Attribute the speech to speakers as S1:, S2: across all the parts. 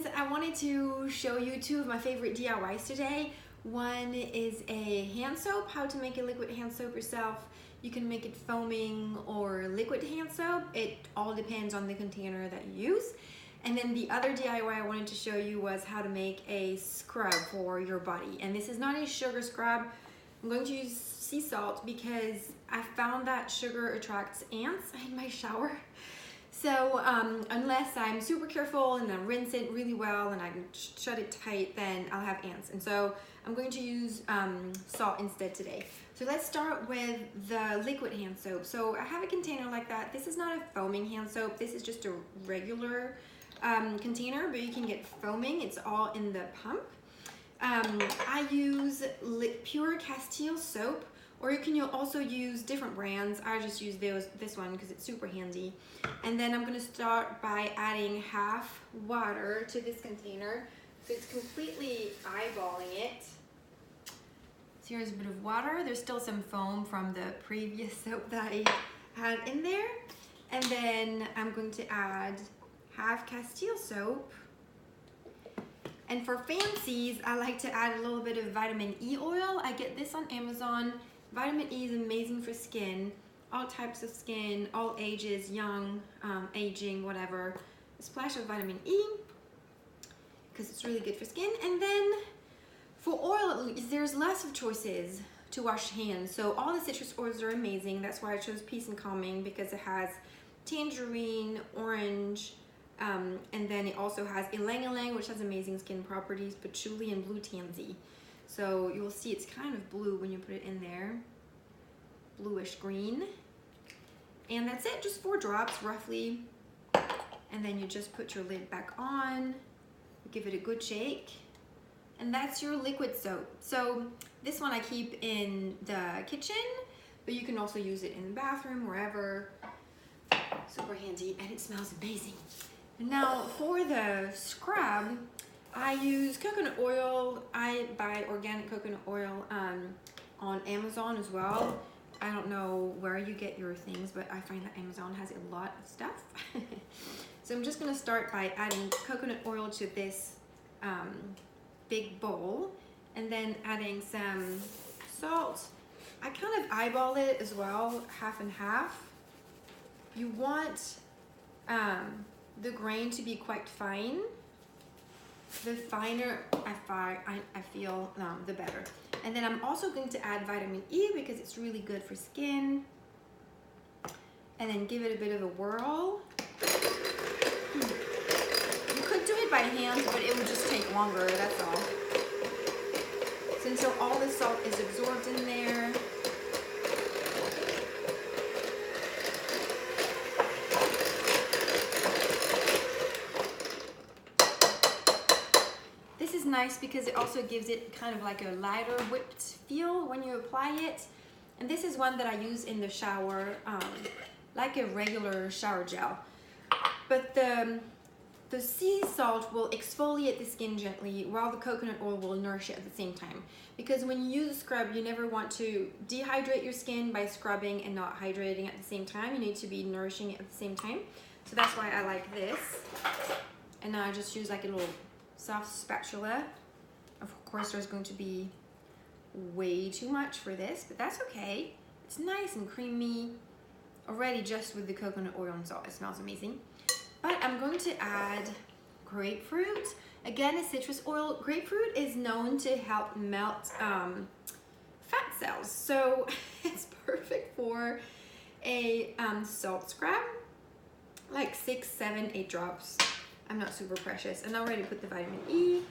S1: friends, I wanted to show you two of my favorite DIYs today. One is a hand soap, how to make a liquid hand soap yourself. You can make it foaming or liquid hand soap. It all depends on the container that you use. And then the other DIY I wanted to show you was how to make a scrub for your body. And this is not a sugar scrub. I'm going to use sea salt because I found that sugar attracts ants in my shower. So unless I'm super careful and I rinse it really well and I can shut it tight, then I'll have ants. And so I'm going to use salt instead today. So let's start with the liquid hand soap. So I have a container like that. This is not a foaming hand soap. This is just a regular container, but you can get foaming. It's all in the pump. I use pure Castille soap, or you can also use different brands. I just use this one because it's super handy. And then I'm going to start by adding half water to this container. So it's completely eyeballing it. So here's a bit of water. There's still some foam from the previous soap that I had in there. And then I'm going to add half Castille soap. And for fancies, I like to add a little bit of vitamin E oil. I get this on Amazon. Vitamin E is amazing for skin, all types of skin, all ages, young, aging, whatever. A splash of vitamin E, because it's really good for skin. And then for oil, there's lots of choices to wash hands. So all the citrus oils are amazing. That's why I chose Peace and Calming, because it has tangerine, orange, and then it also has ylang-ylang, which has amazing skin properties, patchouli, and blue tansy. So you'll see it's kind of blue when you put it in there, bluish green. And that's it, just 4 drops roughly. And then you just put your lid back on, give it a good shake, and that's your liquid soap. So this one I keep in the kitchen, but you can also use it in the bathroom, wherever. Super handy, and it smells amazing. And now for the scrub, I use coconut oil. I buy organic coconut oil on Amazon as well. I don't know where you get your things, but I find that Amazon has a lot of stuff. So I'm just gonna start by adding coconut oil to this big bowl, and then adding some salt. I kind of eyeball it as well, half and half. You want the grain to be quite fine. The finer I feel, the better. And then I'm also going to add vitamin E because it's really good for skin. And then give it a bit of a whirl. You could do it by hand, but it would just take longer, that's all. So until all the salt is absorbed in there. Nice because it also gives it kind of like a lighter whipped feel when you apply it. And this is one that I use in the shower, like a regular shower gel. But the sea salt will exfoliate the skin gently, while the coconut oil will nourish it at the same time. Because when you use a scrub, you never want to dehydrate your skin by scrubbing and not hydrating at the same time. You need to be nourishing it at the same time. So that's why I like this. And now I just use like a little soft spatula. Of course, there's going to be way too much for this, but that's okay. It's nice and creamy already just with the coconut oil and salt. It smells amazing. But I'm going to add grapefruit. Again, a citrus oil. Grapefruit is known to help melt fat cells, so it's perfect for a salt scrub, like 6, 7, 8 drops. I'm not super precious, and I already put the vitamin E.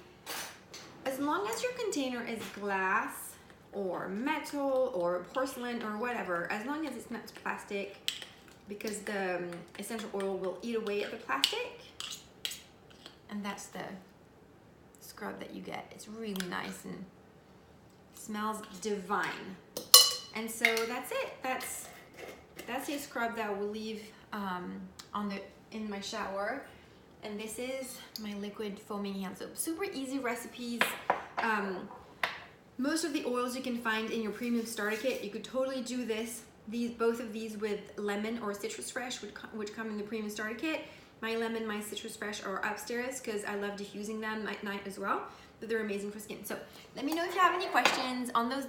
S1: As long as your container is glass or metal or porcelain or whatever, as long as it's not plastic, because the essential oil will eat away at the plastic. And that's the scrub that you get. It's really nice and smells divine. And so that's it. That's a scrub that I will leave in my shower. And this is my liquid foaming hand soap. Super easy recipes. Most of the oils you can find in your premium starter kit. You could totally do both of these with lemon or citrus fresh, which come in the premium starter kit. My lemon, my citrus fresh are upstairs because I love diffusing them at night as well, but they're amazing for skin. So let me know if you have any questions on those